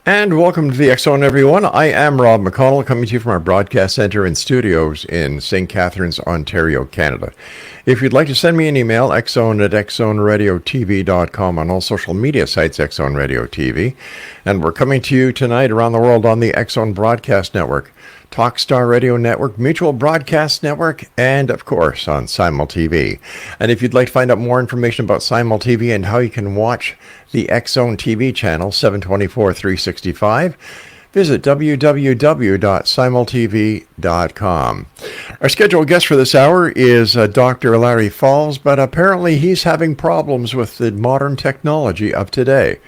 And welcome to the X Zone, everyone. I am Rob McConnell, coming to you from our broadcast center and studios in St Catharines, Ontario, Canada. If you'd like to send me an email, xzone@xzoneradiotv.com, on all social media sites, X Zone Radio TV. And we're coming to you tonight around the world on the X Zone Broadcast Network, Talkstar Radio Network, Mutual Broadcast Network, and of course on Simul TV. And if you'd like to find out more information about Simul TV and how you can watch the X Zone TV channel 724 365, visit www.simultv.com. Our scheduled guest for this hour is Dr. Larry Falls, but apparently he's having problems with the modern technology of today.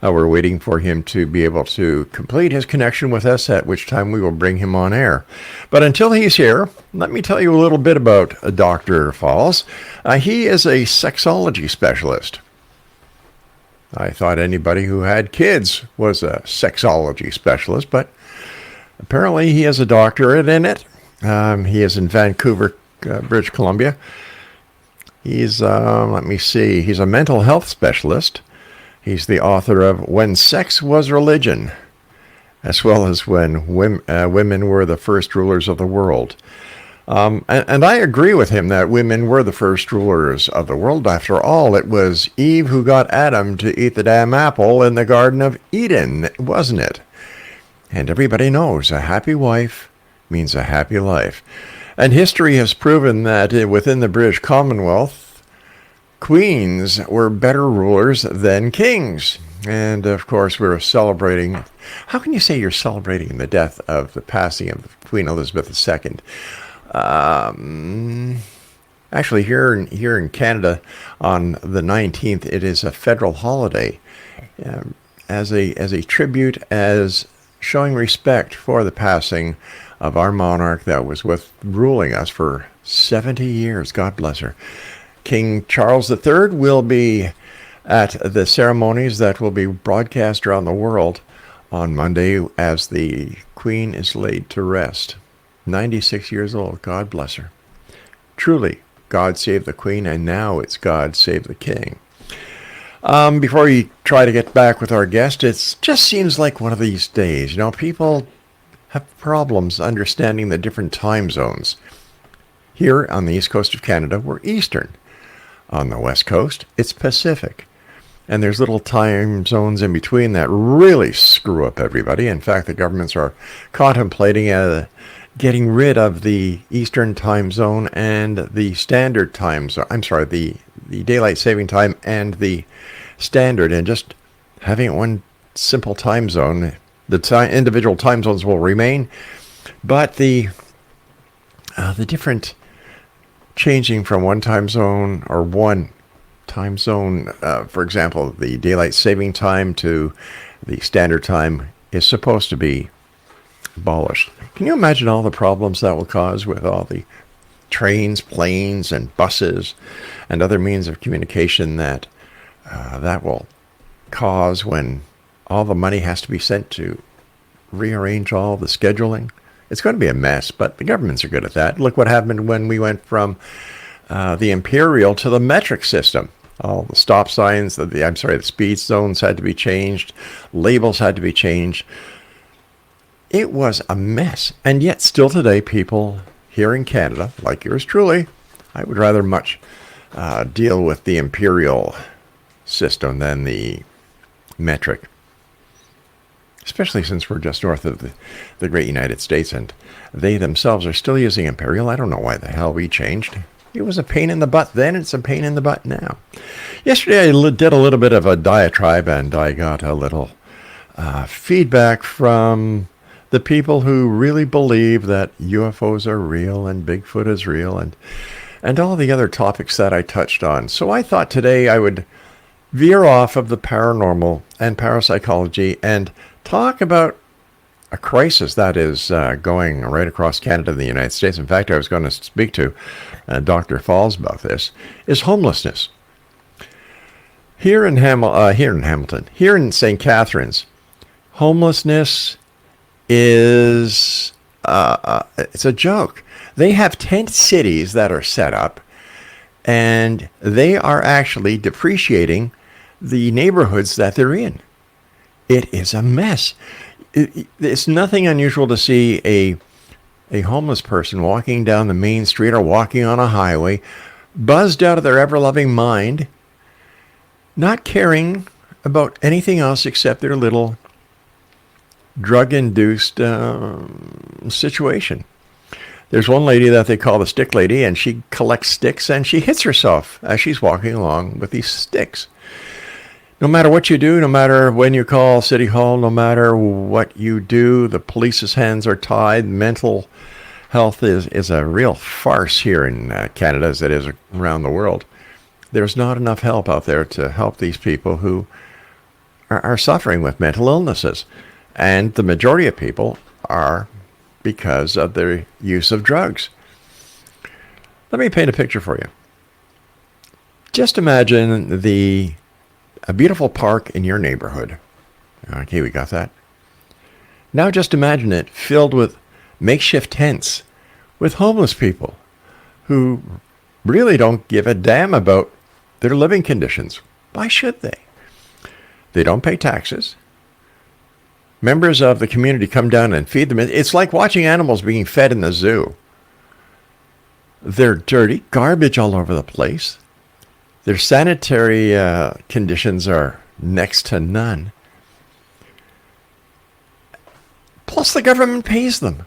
We're waiting for him to be able to complete his connection with us, at which time we will bring him on air. But until he's here, let me tell you a little bit about Dr. Falls. He is a sexology specialist. I thought anybody who had kids was a sexology specialist, but apparently he has a doctorate in it. He is in Vancouver, British Columbia. He's, he's a mental health specialist. He's the author of When Sex Was Religion, as well as When Women Were the First Rulers of the World. And I agree with him that women were the first rulers of the world. After all, it was Eve who got Adam to eat the damn apple in the Garden of Eden, wasn't it? And everybody knows a happy wife means a happy life. And history has proven that within the British Commonwealth, queens were better rulers than kings. And of course, we're celebrating. How can you say you're celebrating the death of the passing of Queen Elizabeth II? Actually, here in Canada, on the 19th, it is a federal holiday, as a tribute, as showing respect for the passing of our monarch that was ruling us for 70 years. God bless her. King Charles III will be at the ceremonies that will be broadcast around the world on Monday as the Queen is laid to rest. 96 years old. God bless her. Truly, God save the Queen, and now it's God save the King. Before we try to get back with our guest, it just seems like one of these days. You know, people have problems understanding the different time zones. Here on the east coast of Canada, we're Eastern. On the west coast, it's Pacific. And there's little time zones in between that really screw up everybody. In fact, the governments are contemplating getting rid of the Eastern time zone and the standard time zone. I'm sorry, the daylight saving time and the standard, and just having one simple time zone. The individual time zones will remain, but the different changing from one time zone, for example, the daylight saving time to the standard time is supposed to be abolished. Can you imagine all the problems that will cause with all the trains, planes, and buses and other means of communication that will cause when all the money has to be sent to rearrange all the scheduling? It's going to be a mess, but the governments are good at that. Look what happened when we went from the imperial to the metric system. All the stop signs, the speed zones had to be changed. Labels had to be changed. It was a mess. And yet still today, people here in Canada, like yours truly, I would rather much deal with the imperial system than the metric. Especially since we're just north of the great United States, and they themselves are still using imperial. I don't know why the hell we changed. It was a pain in the butt then, it's a pain in the butt now. Yesterday I did a little bit of a diatribe, and I got a little feedback from the people who really believe that UFOs are real and Bigfoot is real, and all the other topics that I touched on. So I thought today I would veer off of the paranormal and parapsychology and talk about a crisis that is going right across Canada and the United States. In fact, I was going to speak to Dr. Falls about this, is homelessness. Here in St Catharines, homelessness is it's a joke. They have tent cities that are set up, and they are actually depreciating the neighborhoods that they're in. It is a mess. It's nothing unusual to see a homeless person walking down the main street or walking on a highway, buzzed out of their ever-loving mind, not caring about anything else except their little drug-induced situation. There's one lady that they call the stick lady, and she collects sticks, and she hits herself as she's walking along with these sticks. No matter what you do, no matter when you call City Hall, no matter what you do, the police's hands are tied. Mental health is a real farce here in Canada, as it is around the world. There's not enough help out there to help these people who are suffering with mental illnesses. And the majority of people are because of their use of drugs. Let me paint a picture for you. Just imagine a beautiful park in your neighborhood. Okay, we got that. Now just imagine it filled with makeshift tents with homeless people who really don't give a damn about their living conditions. Why should they? They don't pay taxes. Members of the community come down and feed them. It's like watching animals being fed in the zoo. They're dirty, garbage all over the place. Their sanitary conditions are next to none. Plus, the government pays them.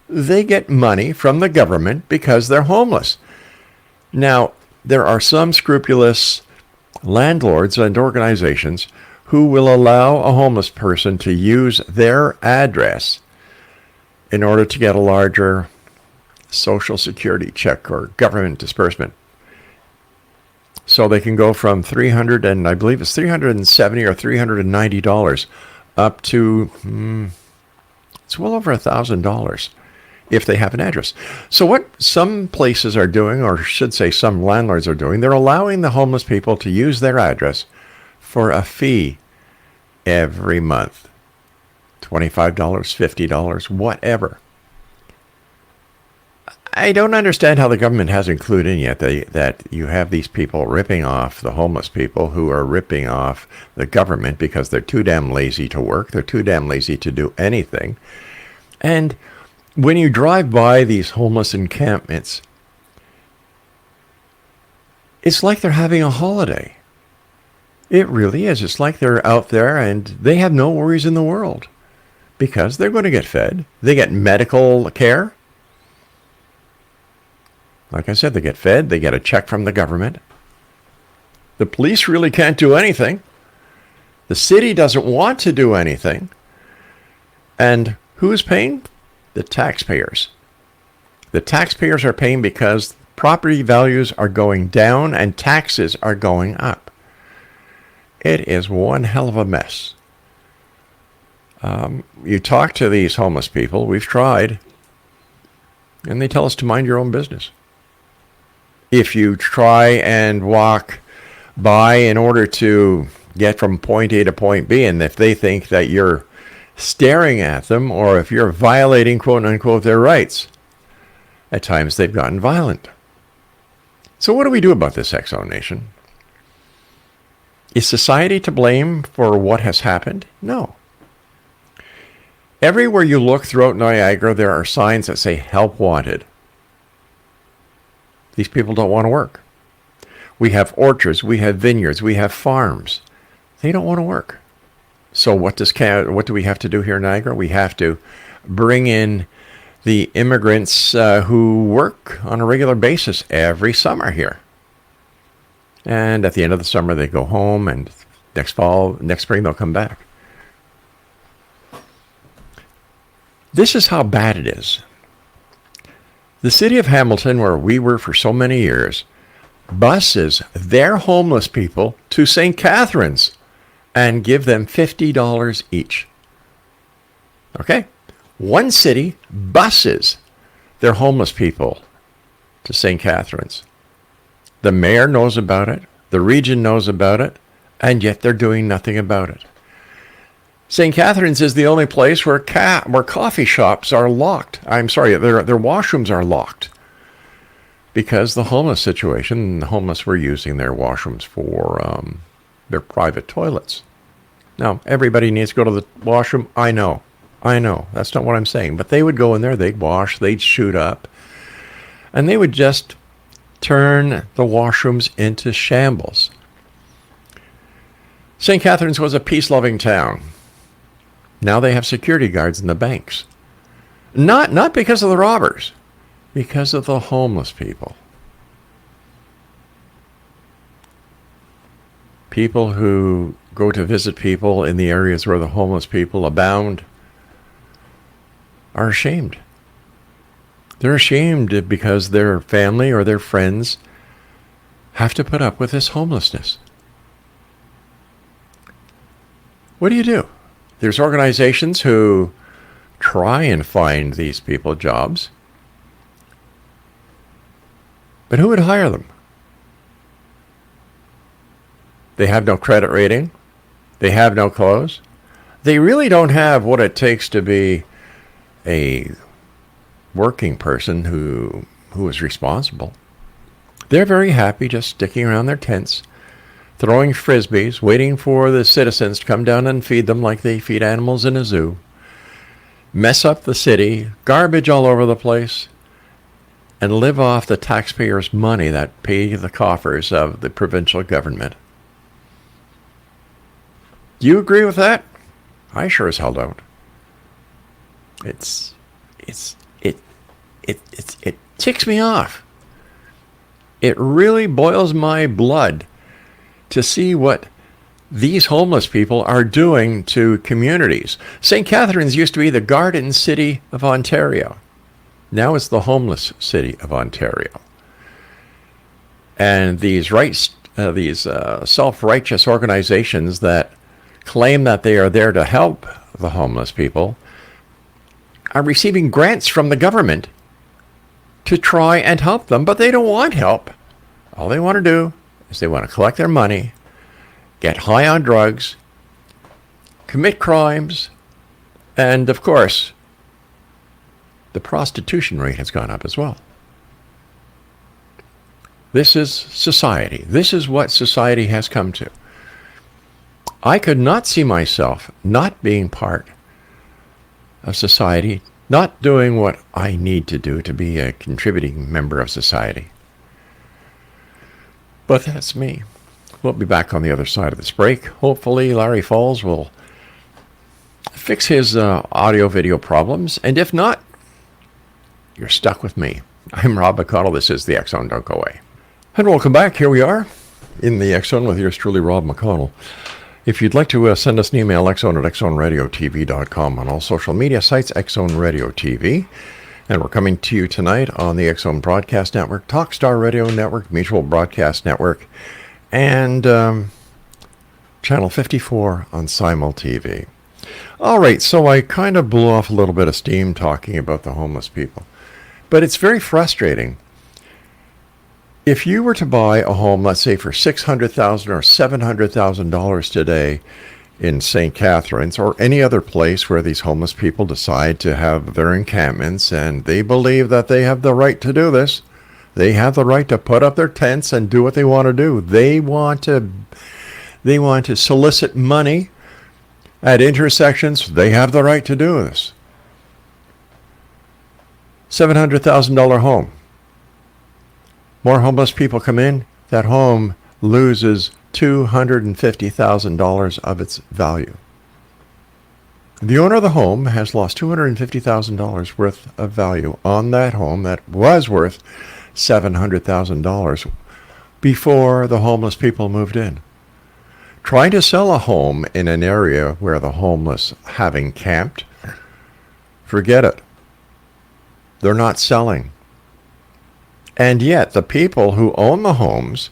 They get money from the government because they're homeless. Now, there are some scrupulous landlords and organizations who will allow a homeless person to use their address in order to get a larger Social Security check or government disbursement. So they can go from $300 and I believe it's $370 or $390 up to it's well over $1,000 if they have an address. So what some places are doing, or should say some landlords are doing, they're allowing the homeless people to use their address for a fee every month. $25, $50, whatever. I don't understand how the government hasn't clued in yet that you have these people ripping off the homeless people who are ripping off the government because they're too damn lazy to work. They're too damn lazy to do anything. And when you drive by these homeless encampments, it's like they're having a holiday. It really is. It's like they're out there and they have no worries in the world because they're going to get fed. They get medical care. Like I said, they get fed. They get a check from the government. The police really can't do anything. The city doesn't want to do anything. And who's paying? The taxpayers. The taxpayers are paying because property values are going down and taxes are going up. It is one hell of a mess. You talk to these homeless people, we've tried, and they tell us to mind your own business. If you try and walk by in order to get from point A to point B, and if they think that you're staring at them, or if you're violating, quote unquote, their rights, at times they've gotten violent. So what do we do about this, X-Zone Nation? Is society to blame for what has happened? No. Everywhere you look throughout Niagara, there are signs that say help wanted. These people don't want to work. We have orchards, we have vineyards, we have farms. They don't want to work. So what do we have to do here in Niagara? We have to bring in the immigrants who work on a regular basis every summer here. And at the end of the summer, they go home, and next spring, they'll come back. This is how bad it is. The city of Hamilton, where we were for so many years, buses their homeless people to St Catharines and give them $50 each. Okay? One city buses their homeless people to St Catharines. The mayor knows about it, the region knows about it, and yet they're doing nothing about it. St. Catharines is the only place where coffee shops are locked. I'm sorry, their washrooms are locked because the homeless situation, the homeless were using their washrooms for their private toilets. Now, everybody needs to go to the washroom. I know. That's not what I'm saying. But they would go in there, they'd wash, they'd shoot up, and they would just turn the washrooms into shambles. St. Catharines was a peace-loving town. Now they have security guards in the banks. Not because of the robbers, because of the homeless people. People who go to visit people in the areas where the homeless people abound are ashamed. They're ashamed because their family or their friends have to put up with this homelessness. What do? There's organizations who try and find these people jobs. But who would hire them? They have no credit rating. They have no clothes. They really don't have what it takes to be a working person who is responsible. They're very happy just sticking around their tents, throwing frisbees, waiting for the citizens to come down and feed them like they feed animals in a zoo, mess up the city, garbage all over the place, and live off the taxpayers' money that pay the coffers of the provincial government. Do you agree with that? I sure as hell don't. It ticks me off. It really boils my blood to see what these homeless people are doing to communities. St. Catharines used to be the Garden City of Ontario. Now it's the homeless city of Ontario. And these self-righteous organizations that claim that they are there to help the homeless people are receiving grants from the government to try and help them, but they don't want help. All they want to do is they want to collect their money, get high on drugs, commit crimes, and of course, the prostitution rate has gone up as well. This is society. This is what society has come to. I could not see myself not being part of society, not doing what I need to do to be a contributing member of society. But that's me. We'll be back on the other side of this break. Hopefully Larry Falls will fix his audio-video problems, and if not, you're stuck with me. I'm Rob McConnell. This is the X Zone. Don't go away. And welcome back. Here we are in the X Zone with yours truly, Rob McConnell. If you'd like to send us an email, xzone@xzoneradiotv.com, on all social media sites, X Zone Radio TV. And we're coming to you tonight on the X Zone Broadcast Network, Talkstar Radio Network, Mutual Broadcast Network, and Channel 54 on Simul TV. All right, so I kind of blew off a little bit of steam talking about the homeless people. But it's very frustrating. If you were to buy a home, let's say for $600,000 or $700,000 today in St. Catharines or any other place where these homeless people decide to have their encampments and they believe that they have the right to do this, they have the right to put up their tents and do what they want to do. They want to solicit money at intersections. They have the right to do this. $700,000 home. More homeless people come in, that home loses $250,000 of its value. The owner of the home has lost $250,000 worth of value on that home that was worth $700,000 before the homeless people moved in. Trying to sell a home in an area where the homeless have encamped, forget it. They're not selling. And yet, the people who own the homes,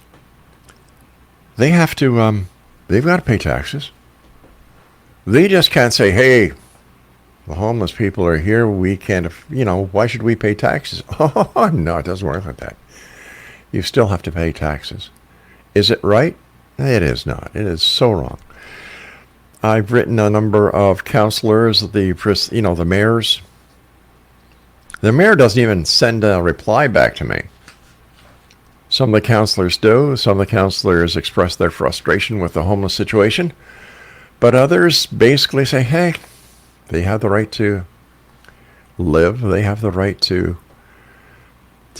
they have to, they've got to pay taxes. They just can't say, hey, the homeless people are here, we can't, why should we pay taxes? Oh, no, it doesn't work like that. You still have to pay taxes. Is it right? It is not. It is so wrong. I've written a number of counselors, the mayors. The mayor doesn't even send a reply back to me. Some of the counselors do. Some of the counselors express their frustration with the homeless situation. But others basically say, hey, they have the right to live. They have the right to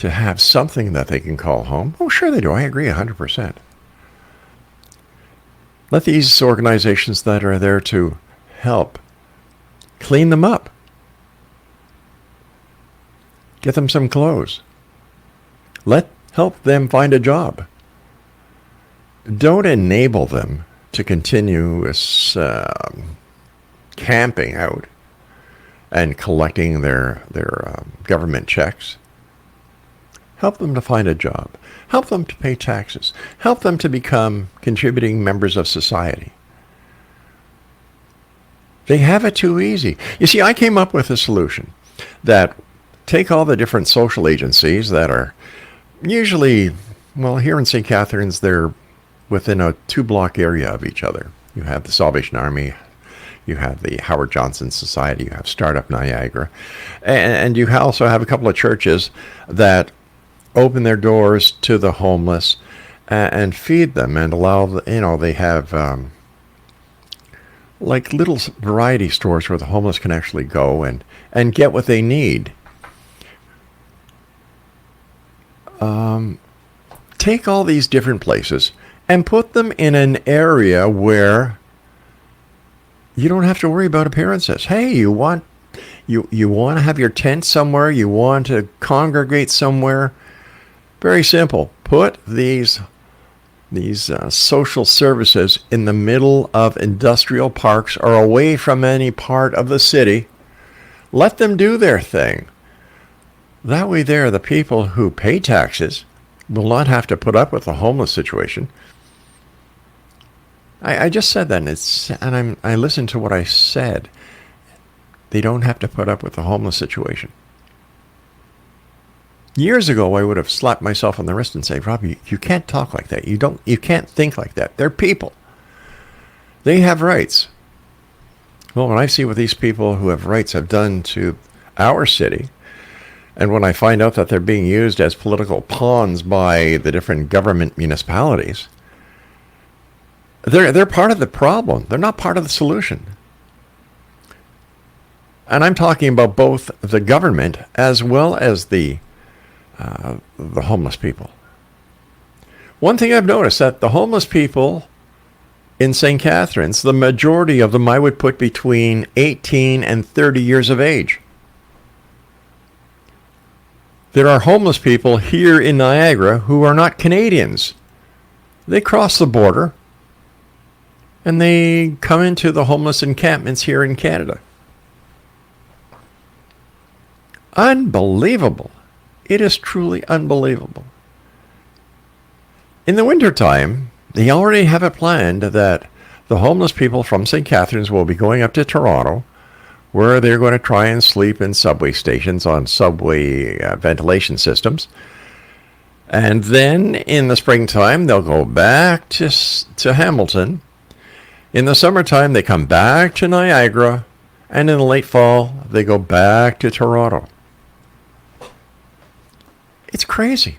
have something that they can call home. Oh, sure they do. I agree 100%. Let these organizations that are there to help clean them up. Get them some clothes. Help them find a job. Don't enable them to continue this camping out and collecting their government checks. Help them to find a job. Help them to pay taxes. Help them to become contributing members of society. They have it too easy. You see, I came up with a solution that take all the different social agencies that are usually, well, here in St. Catharines, they're within a 2-block area of each other. You have the Salvation Army, you have the Howard Johnson Society, you have Startup Niagara, and you also have a couple of churches that open their doors to the homeless and feed them and allow, they have like little variety stores where the homeless can actually go and get what they need. Take all these different places and put them in an area where you don't have to worry about appearances. Hey, you want to have your tent somewhere, you want to congregate somewhere. Very simple. Put these social services in the middle of industrial parks or away from any part of the city. Let them do their thing. That way there, the people who pay taxes will not have to put up with the homeless situation. I just said that, and I listened to what I said. They don't have to put up with the homeless situation. Years ago, I would have slapped myself on the wrist and said, Rob, you can't talk like that. You can't think like that. They're people. They have rights. Well, when I see what these people who have rights have done to our city, and when I find out that they're being used as political pawns by the different government municipalities, they're part of the problem. They're not part of the solution. And I'm talking about both the government as well as the homeless people. One thing I've noticed that the homeless people in St. Catharines, the majority of them I would put between 18 and 30 years of age. There are homeless people here in Niagara who are not Canadians. They cross the border and they come into the homeless encampments here in Canada. Unbelievable. It is truly unbelievable. In the wintertime, they already have it planned that the homeless people from St. Catharines will be going up to Toronto, where they're going to try and sleep in subway stations on subway ventilation systems. And then in the springtime, they'll go back to Hamilton. In the summertime, they come back to Niagara. And in the late fall, they go back to Toronto. It's crazy.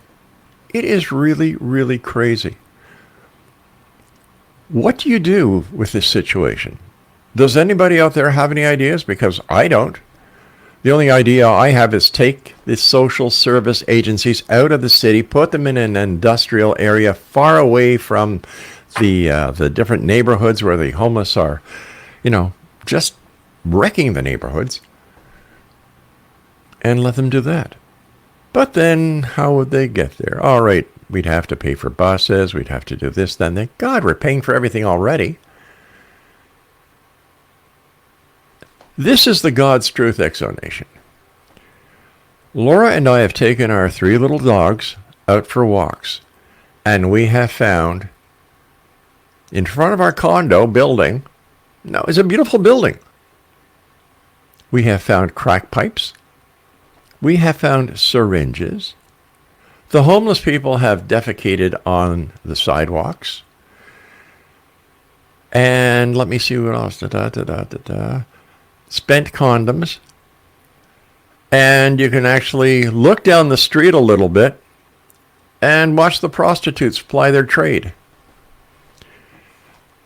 It is really, really crazy. What do you do with this situation? Does anybody out there have any ideas? Because I don't. The only idea I have is take the social service agencies out of the city, put them in an industrial area far away from the different neighborhoods where the homeless are, just wrecking the neighborhoods, and let them do that. But then how would they get there? All right, we'd have to pay for buses, we'd have to do this, then. God, we're paying for everything already. This is the God's Truth explanation. Laura and I have taken our 3 little dogs out for walks, and we have found in front of our condo building, now it's a beautiful building, we have found crack pipes. We have found syringes. The homeless people have defecated on the sidewalks. And let me see what else. Spent condoms. And you can actually look down the street a little bit and watch the prostitutes ply their trade.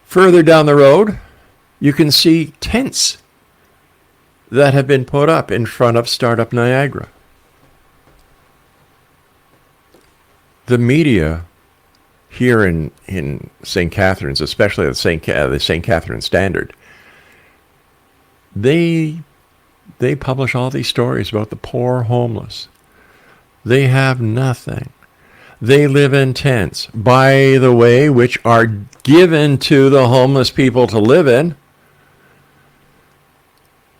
Further down the road, You can see tents that have been put up in front of Startup Niagara. The media here in St. Catharines, especially the St. Catharines Standard, they publish all these stories about the poor homeless. They have nothing. They live in tents, by the way, which are given to the homeless people to live in.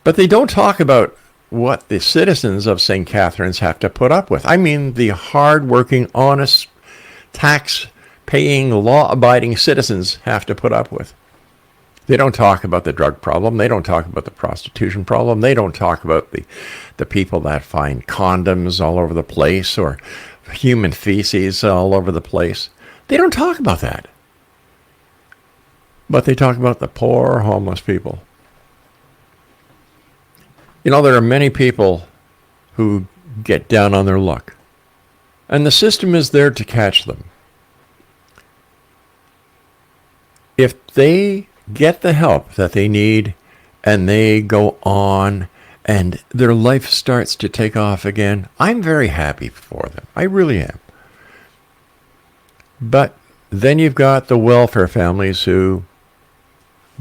But they don't talk about what the citizens of St. Catharines have to put up with. I mean, the hard-working, honest, tax-paying, law-abiding citizens have to put up with. They don't talk about the drug problem. They don't talk about the prostitution problem. They don't talk about the people that find condoms all over the place or human feces all over the place. They don't talk about that. But they talk about the poor homeless people. You know, there are many people who get down on their luck, and the system is there to catch them. If they get the help that they need and they go on and their life starts to take off again, I'm very happy for them. I really am. But then you've got the welfare families who,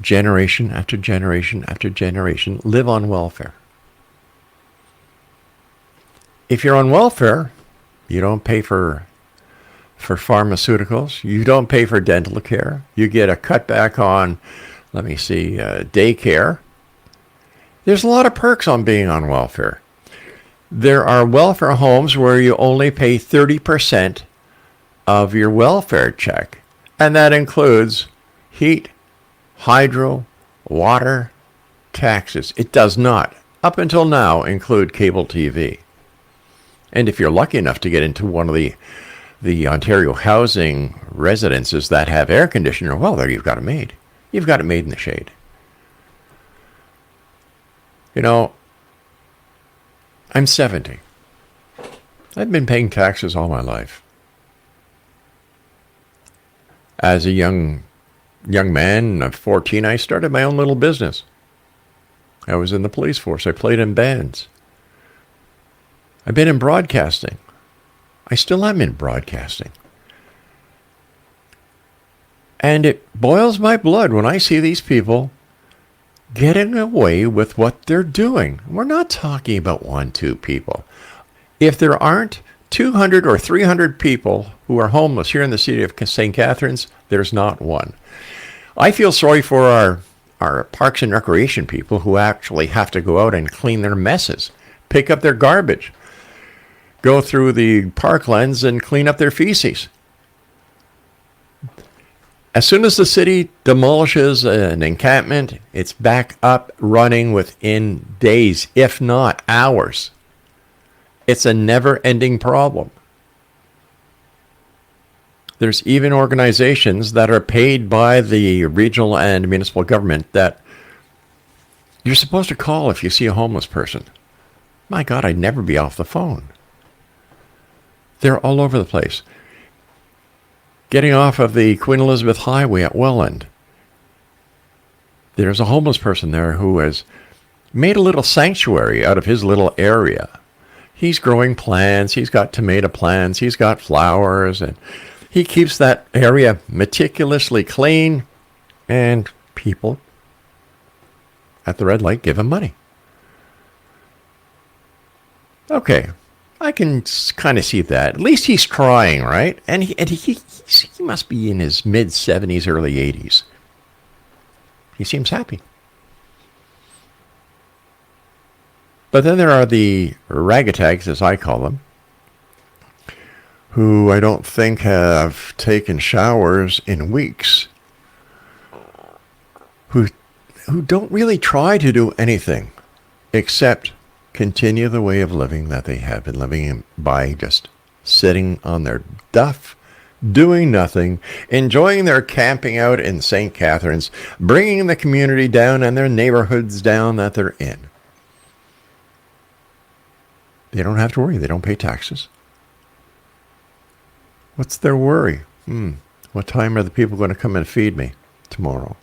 generation after generation after generation, live on welfare. If you're on welfare, you don't pay for pharmaceuticals. You don't pay for dental care. You get a cutback on, daycare. There's a lot of perks on being on welfare. There are welfare homes where you only pay 30% of your welfare check, and that includes heat, hydro, water, taxes. It does not, up until now, include cable TV. And if you're lucky enough to get into one of the Ontario housing residences that have air conditioner, well, there you've got it made. You've got it made in the shade. You know, I'm 70. I've been paying taxes all my life. As a young man of 14, I started my own little business. I was in the police force. I played in bands. I've been in broadcasting. I still am in broadcasting. And it boils my blood when I see these people getting away with what they're doing. We're not talking about 1-2 people. If there aren't 200 or 300 people who are homeless here in the city of St. Catharines, there's not one. I feel sorry for our parks and recreation people who actually have to go out and clean their messes, pick up their garbage, go through the parklands and clean up their feces. As soon as the city demolishes an encampment, it's back up running within days, if not hours. It's a never-ending problem. There's even organizations that are paid by the regional and municipal government that you're supposed to call if you see a homeless person. My God, I'd never be off the phone. They're all over the place. Getting off of the Queen Elizabeth Highway at Welland, there's a homeless person there who has made a little sanctuary out of his little area. He's growing plants, he's got tomato plants, he's got flowers, and he keeps that area meticulously clean, and people at the red light give him money. Okay, I can kind of see that. At least he's trying, right? And he must be in his mid-70s, early 80s. He seems happy. But then there are the ragatags, as I call them, who I don't think have taken showers in weeks, who don't really try to do anything except continue the way of living that they have been living by just sitting on their duff, doing nothing, enjoying their camping out in St. Catharines, bringing the community down and their neighborhoods down that they're in. They don't have to worry. They don't pay taxes. What's their worry? What time are the people going to come and feed me tomorrow?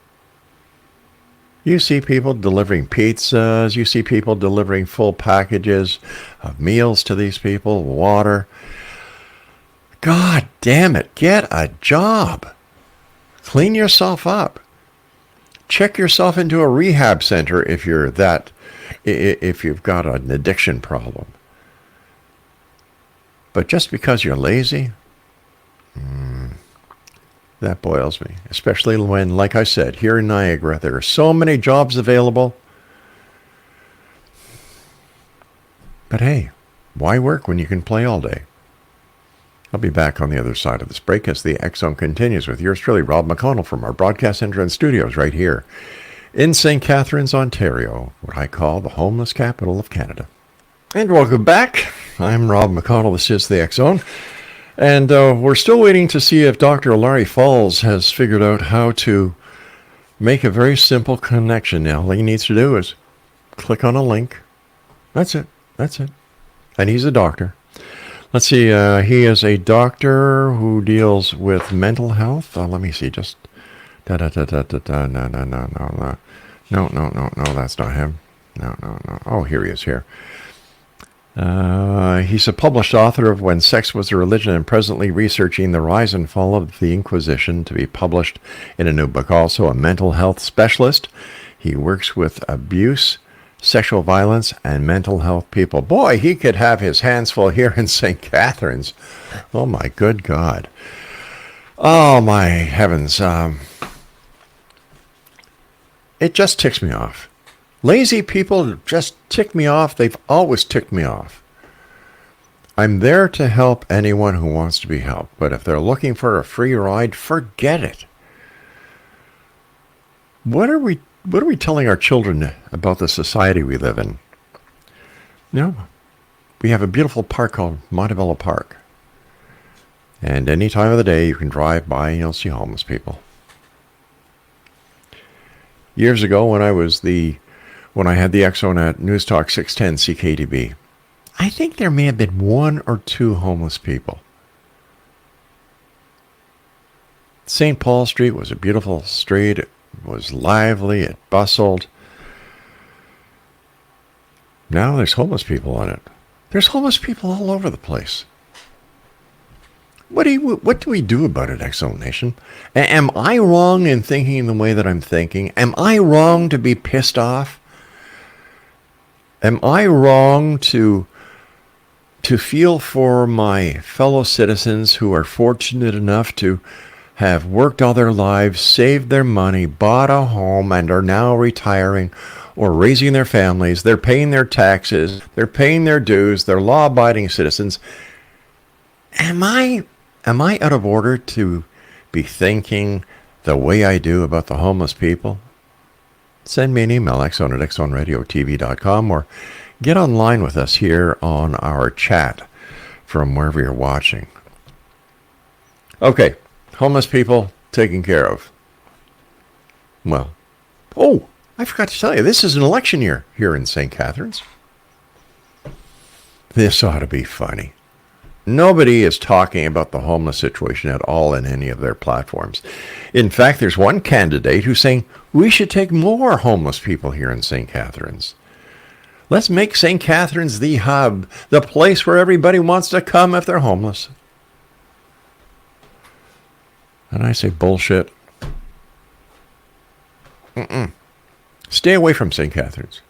You see people delivering pizzas. You see people delivering full packages of meals to these people, water. God damn it, get a job. Clean yourself up. Check yourself into a rehab center if you've got an addiction problem. But just because you're lazy, that boils me. Especially when, like I said, here in Niagara, there are so many jobs available. But hey, why work when you can play all day? I'll be back on the other side of this break as the X Zone continues with yours truly, Rob McConnell, from our broadcast center and studios right here in St Catharines, Ontario, what I call the homeless capital of Canada. And welcome back. I'm Rob McConnell. This is the X Zone. And we're still waiting to see if Dr. Larry Falls has figured out how to make a very simple connection. Now, all he needs to do is click on a link. That's it. And he's a doctor. Let's see, he is a doctor who deals with mental health. Let me see, just no, that's not him. No. Oh, here he is here. He's a published author of When Sex Was a Religion and presently researching the rise and fall of the Inquisition to be published in a new book. Also a mental health specialist. He works with abuse, sexual violence, and mental health people. Boy, he could have his hands full here in St. Catharines. Oh, my good God. Oh, my heavens. It just ticks me off. Lazy people just tick me off. They've always ticked me off. I'm there to help anyone who wants to be helped, but if they're looking for a free ride, forget it. What are we telling our children about the society we live in? No. We have a beautiful park called Montebello Park. And any time of the day you can drive by and you'll see homeless people. Years ago when I had the X Zone at News Talk 610 CKDB, I think there may have been one or two homeless people. St. Paul Street was a beautiful street. It was lively. It bustled. Now there's homeless people on it. There's homeless people all over the place. What do we do about it, X Zone Nation? Am I wrong in thinking the way that I'm thinking? Am I wrong to be pissed off? Am I wrong to feel for my fellow citizens who are fortunate enough to have worked all their lives, saved their money, bought a home, and are now retiring or raising their families? They're paying their taxes. They're paying their dues. They're law-abiding citizens. Am I out of order to be thinking the way I do about the homeless people? Send me an email, xzone@xzoneradiotv.com, or get online with us here on our chat from wherever you're watching. Okay, homeless people taken care of. Well, I forgot to tell you, this is an election year here in St. Catharines. This ought to be funny. Nobody is talking about the homeless situation at all in any of their platforms. In fact, there's one candidate who's saying we should take more homeless people here in St. Catharines. Let's make St. Catharines the hub, the place where everybody wants to come if they're homeless. And I say bullshit. Stay away from St. Catharines.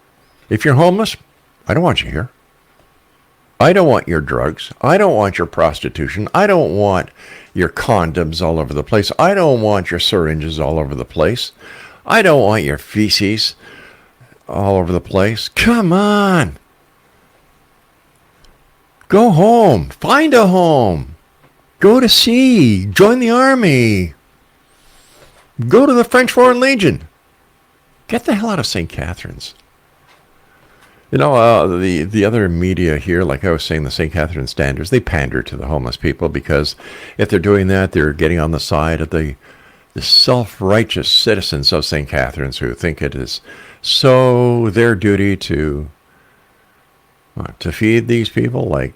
If you're homeless, I don't want you here. I don't want your drugs. I don't want your prostitution. I don't want your condoms all over the place. I don't want your syringes all over the place. I don't want your feces all over the place. Come on. Go home. Find a home. Go to sea. Join the army. Go to the French Foreign Legion. Get the hell out of St. Catharines. You know, the other media here, like I was saying, the St. Catharines Standards, they pander to the homeless people because if they're doing that, they're getting on the side of the self-righteous citizens of St. Catharines who think it is so their duty to feed these people like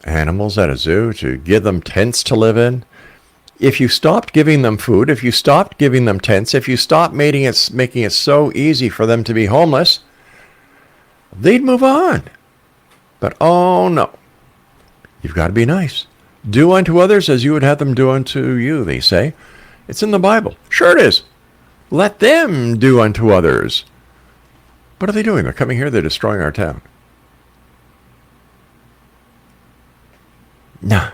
animals at a zoo, to give them tents to live in, If you stopped giving them food, if you stopped giving them tents, if you stopped making it so easy for them to be homeless, they'd move on. But oh no, you've got to be nice. Do unto others as you would have them do unto you, they say. It's in the Bible. Sure it is. Let them do unto others. What are they doing? They're coming here, they're destroying our town. Nah.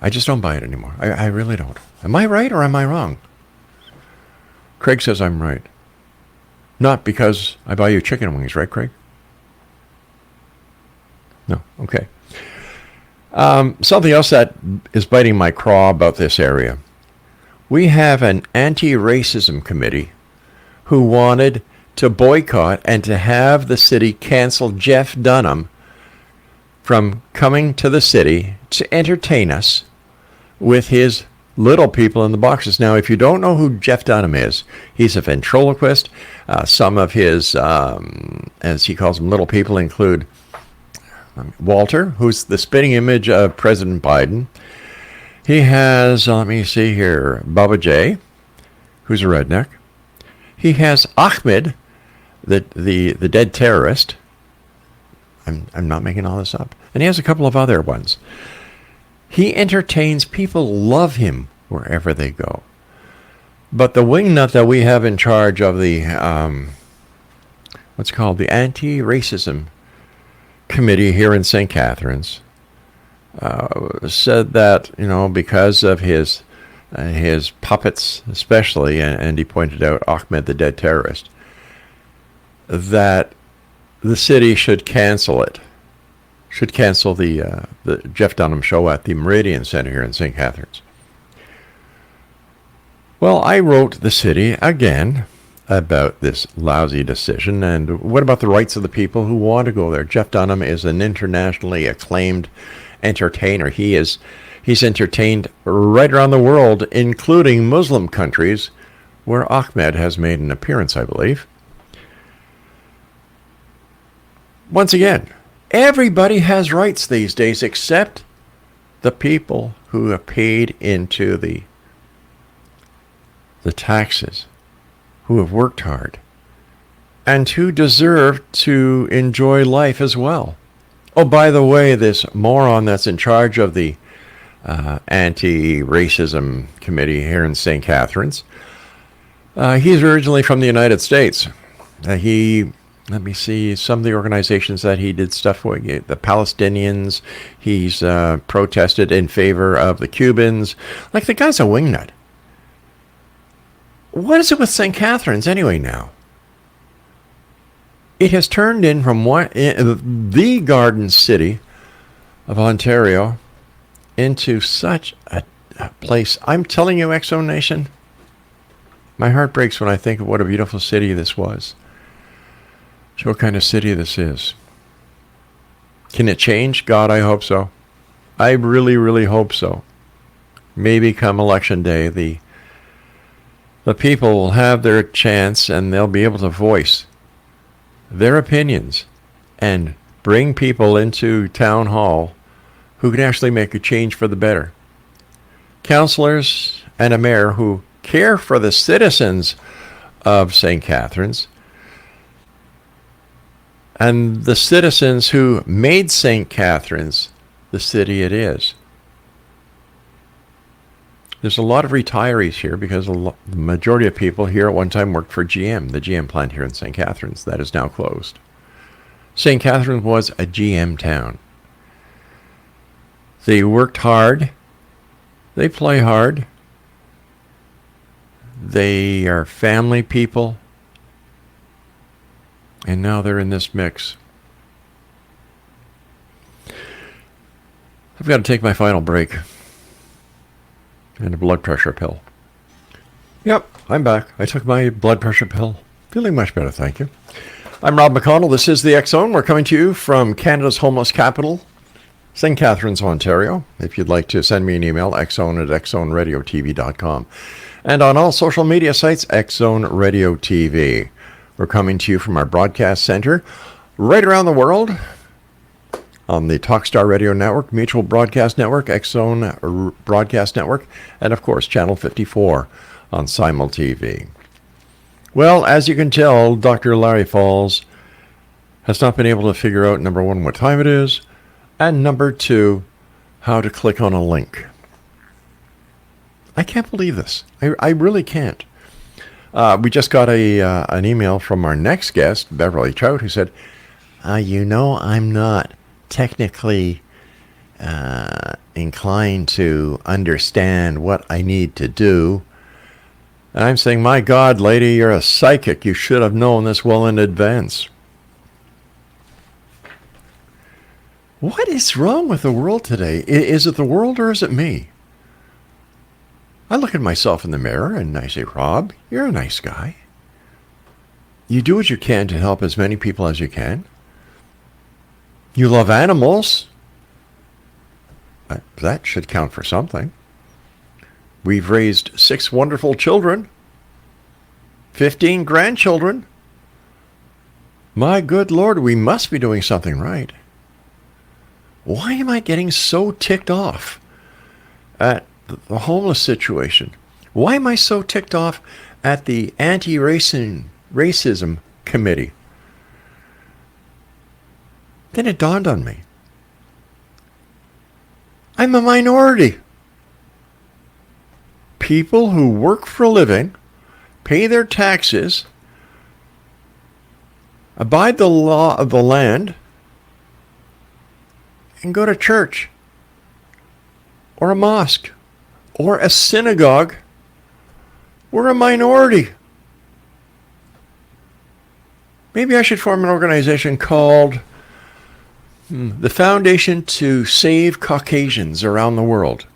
I just don't buy it anymore. I really don't. Am I right or am I wrong? Craig says I'm right. Not because I buy you chicken wings, right, Craig? No. Okay. Something else that is biting my craw about this area. We have an anti-racism committee who wanted to boycott and to have the city cancel Jeff Dunham from coming to the city to entertain us with his little people in the boxes. Now, if you don't know who Jeff Dunham is, he's a ventriloquist. Some of his, as he calls them, little people include Walter, who's the spitting image of President Biden. He has, let me see here, Bubba J, who's a redneck. He has Ahmed, the dead terrorist. I'm not making all this up. And he has a couple of other ones. He entertains. People love him wherever they go. But the wingnut that we have in charge of the, what's called the anti-racism committee here in St. Catharines, said that, because of his puppets especially, and he pointed out Ahmed the dead terrorist, that the city should cancel it. Should cancel the Jeff Dunham show at the Meridian Center here in St. Catharines. Well, I wrote the city again about this lousy decision, and what about the rights of the people who want to go there? Jeff Dunham is an internationally acclaimed entertainer. He's entertained right around the world, including Muslim countries, where Ahmed has made an appearance, I believe. Once again, everybody has rights these days except the people who have paid into the taxes, who have worked hard, and who deserve to enjoy life as well. Oh, by the way, this moron that's in charge of the anti-racism committee here in St. Catharines, he's originally from the United States. Let me see, some of the organizations that he did stuff with, the Palestinians, he's protested in favor of the Cubans. Like, the guy's a wingnut. What is it with St. Catharines anyway now? It has turned in from the Garden City of Ontario into such a place. I'm telling you, X-Zone Nation, my heart breaks when I think of what a beautiful city this was. So what kind of city this is. Can it change? God, I hope so. I really, really hope so. Maybe come election day, the people will have their chance and they'll be able to voice their opinions and bring people into town hall who can actually make a change for the better. Councillors and a mayor who care for the citizens of St. Catharines and the citizens who made St. Catharines the city it is. There's a lot of retirees here because the majority of people here at one time worked for GM, the GM plant here in St. Catharines. That is now closed. St. Catharines was a GM town. They worked hard. They play hard. They are family people. And now they're in this mix. I've got to take my final break. And a blood pressure pill. Yep, I'm back. I took my blood pressure pill. Feeling much better, thank you. I'm Rob McConnell. This is the X-Zone. We're coming to you from Canada's homeless capital, St. Catharines, Ontario. If you'd like to send me an email, xzone@xzoneradiotv.com. And on all social media sites, X-Zone Radio TV. We're coming to you from our broadcast center right around the world, on the Talkstar Radio Network, Mutual Broadcast Network, X-Zone Broadcast Network, and of course, Channel 54 on Simul TV. Well, as you can tell, Dr. Larry Falls has not been able to figure out, number one, what time it is, and number two, how to click on a link. I can't believe this. I really can't. We just got an email from our next guest, Beverly Trout, who said, I'm not technically inclined to understand what I need to do. And I'm saying, my God, lady, you're a psychic. You should have known this well in advance. What is wrong with the world today? Is it the world or is it me? I look at myself in the mirror and I say, Rob, you're a nice guy. You do what you can to help as many people as you can. You love animals. That should count for something. We've raised 6 wonderful children, 15 grandchildren. My good Lord, we must be doing something right. Why am I getting so ticked off at the homeless situation? Why am I so ticked off at the anti-racism committee? Then it dawned on me. I'm a minority. People who work for a living, pay their taxes, abide the law of the land, and go to church or a mosque or a synagogue. We're a minority. Maybe I should form an organization called the Foundation to Save Caucasians Around the World.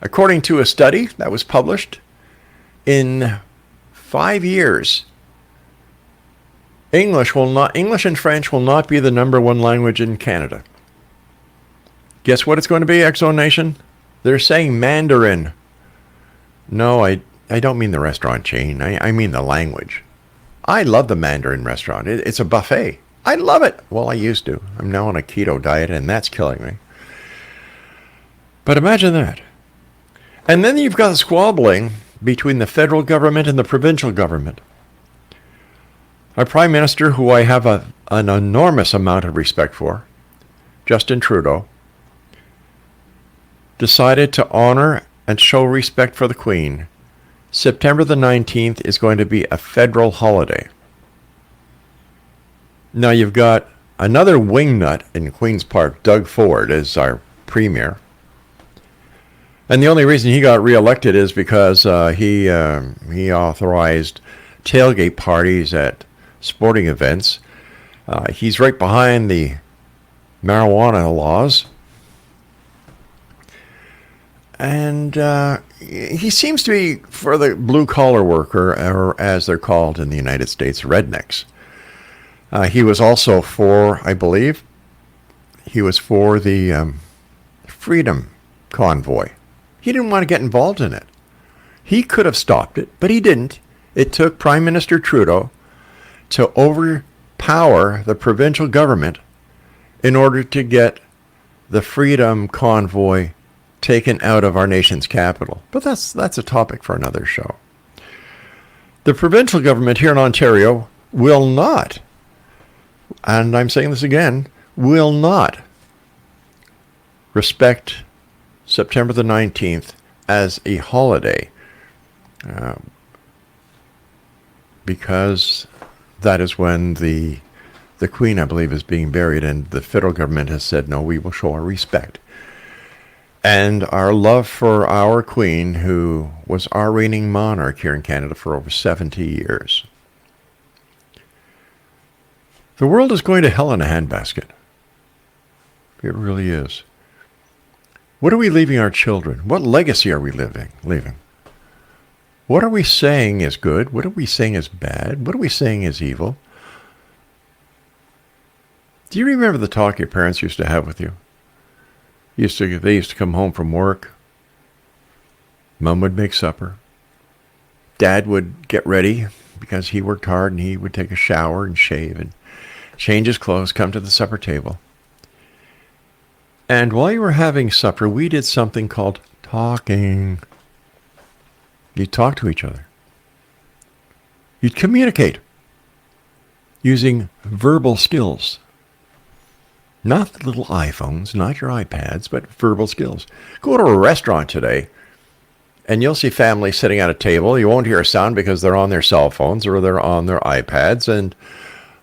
According to a study that was published, in 5 years, English and French will not be the number one language in Canada. Guess what it's going to be, X-Zone Nation? They're saying Mandarin. No, I don't mean the restaurant chain. I mean the language. I love the Mandarin restaurant. It's a buffet. I love it. Well, I used to. I'm now on a keto diet, and that's killing me. But imagine that. And then you've got squabbling between the federal government and the provincial government. Our Prime Minister, who I have an enormous amount of respect for, Justin Trudeau, decided to honor and show respect for the Queen. September the 19th is going to be a federal holiday. Now you've got another wingnut in Queen's Park, Doug Ford, as our Premier. And the only reason he got reelected is because he authorized tailgate parties at sporting events. He's right behind the marijuana laws. And he seems to be for the blue-collar worker, or as they're called in the United States, rednecks. He was also for, I believe, he was for the Freedom Convoy. He didn't want to get involved in it. He could have stopped it, but he didn't. It took Prime Minister Trudeau to overpower the provincial government in order to get the Freedom Convoy taken out of our nation's capital. But that's a topic for another show. The provincial government here in Ontario will not, and I'm saying this again, will not respect September the 19th as a holiday because that is when the Queen, I believe, is being buried, and the federal government has said, no, we will show our respect and our love for our Queen, who was our reigning monarch here in Canada for over 70 years. The world is going to hell in a handbasket. It really is. What are we leaving our children? What legacy are we leaving? What are we saying is good? What are we saying is bad? What are we saying is evil? Do you remember the talk your parents used to have with you? They used to come home from work. Mom would make supper. Dad would get ready because he worked hard, and he would take a shower and shave, and change his clothes, come to the supper table. And while you were having supper, we did something called talking. You'd talk to each other. You'd communicate using verbal skills. Not the little iPhones, not your iPads, but verbal skills. Go to a restaurant today, and you'll see families sitting at a table. You won't hear a sound because they're on their cell phones or they're on their iPads, and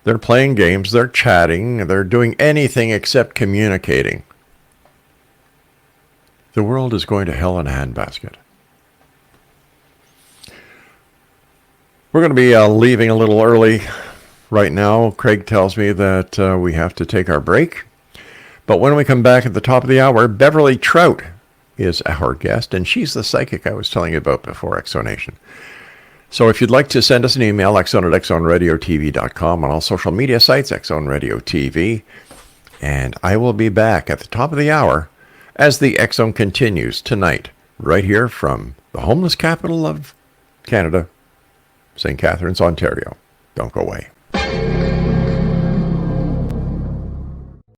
they're playing games, they're chatting, they're doing anything except communicating. The world is going to hell in a handbasket. We're going to be leaving a little early right now. Craig tells me that we have to take our break. But when we come back at the top of the hour, Beverly Trout is our guest, and she's the psychic I was telling you about before, Exonation. So if you'd like to send us an email, exon@exonradiotv.com, on all social media sites, Exon Radio TV. And I will be back at the top of the hour as the Exxon continues tonight, right here from the homeless capital of Canada, St Catharines, Ontario. Don't go away.